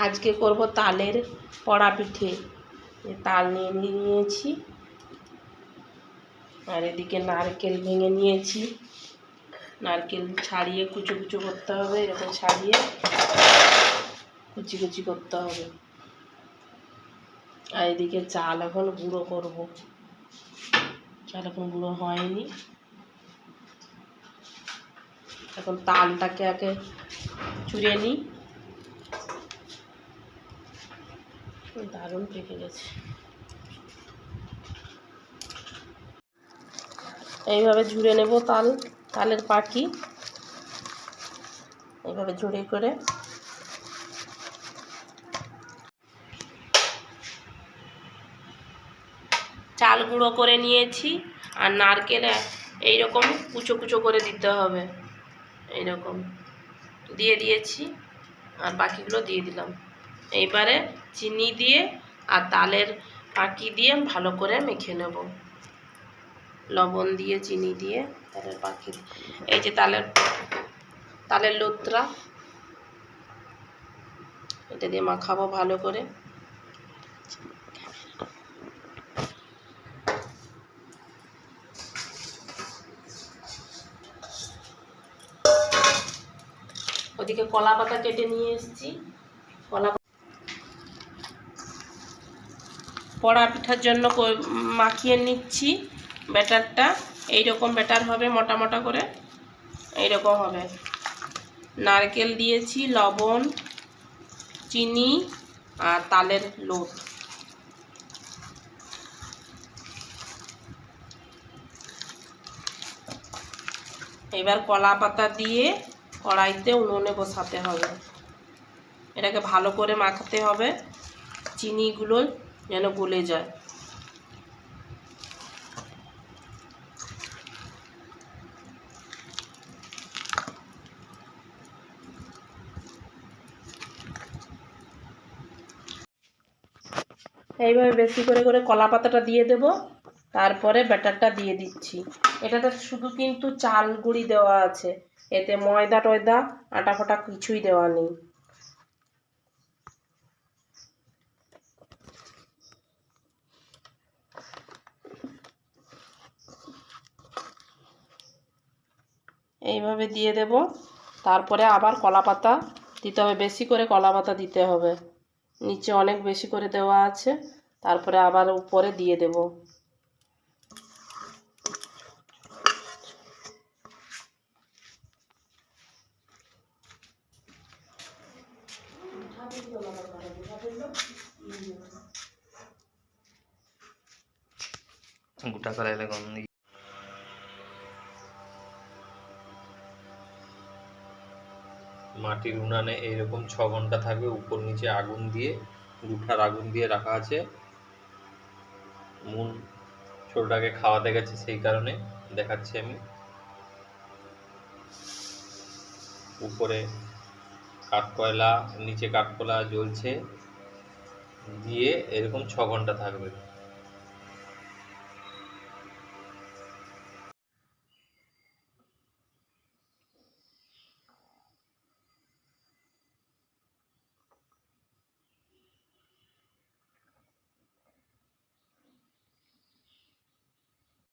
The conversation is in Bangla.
আজকে করব তালের পড়া পিঠে। তাল নিয়েছি আর এদিকে নারকেল ভেঙে নিয়েছি। নারকেল ছাড়িয়ে কুচো কুচো করতে হবে, এরকম ছাড়িয়ে কুচি কুচি করতে হবে। আর এদিকে চাল এখন গুঁড়ো করব। চাল এখন গুঁড়ো হয়নি। এখন তালটাকে আগে চুড়ে নিই। দারুণ পেকে গেছে। এইভাবে ঝুড়ে নেব তালের পাখি, এইভাবে ঝুড়ে করে। চাল গুঁড়ো করে নিয়েছি আর নারকেল এইরকম কুচো কুচো করে দিতে হবে। এইরকম দিয়ে দিয়েছি আর বাকিগুলো দিয়ে দিলাম। এইবারে চিনি দিয়ে আর তালের পাখি দিয়ে ভালো করে মেখে নেব। লবণ দিয়ে চিনি দিয়ে তালের পাখি, এই যে তালের লোত্রা, এটা দিয়ে মাখাবো ভালো করে। ওদিকে কলা পাতা কেটে নিয়ে এসেছি। পড়া পিঠার জন্য মাখিয়ে নিচ্ছি ব্যাটারটা। এইরকম ব্যাটার হবে, মোটা মোটা করে এইরকম হবে। নারকেল দিয়েছি, লবণ, চিনি আর তালের লোট। এবার কলা পাতা দিয়ে কড়াইতে উনুনে বসাতে হবে। এটাকে ভালো করে মাখাতে হবে, চিনিগুলো যেন গলে যায়। এইভাবে বেশি করে করে কলা পাতাটা দিয়ে দেব। তারপরে ব্যাটারটা দিয়ে দিচ্ছি। এটাতে শুধু কিন্তু চাল গুঁড়ি দেওয়া আছে, এতে ময়দা টয়দা আটা ফাটা কিছুই দেওয়া নেই। এইভাবে দিয়ে দেব। তারপরে আবার কলা পাতা দিতে হবে, বেশি করে কলা পাতা দিতে হবে। নিচে অনেক বেশি করে দেওয়া আছে, তারপরে আবার উপরে দিয়ে দেব। গোটা করাইলে মাটির উনানে এইরকম 6 ঘন্টা থাকবে। উপর নিচে আগুন দিয়ে, উঠার আগুন দিয়ে রাখা আছে। মুন ছোটটাকে খাওয়াতে গেছে, সেই কারণে দেখাচ্ছি আমি। উপরে কাঠকয়লা, নিচে কাঠকয়লা জ্বলছে, দিয়ে এরকম 6 ঘন্টা থাকবে।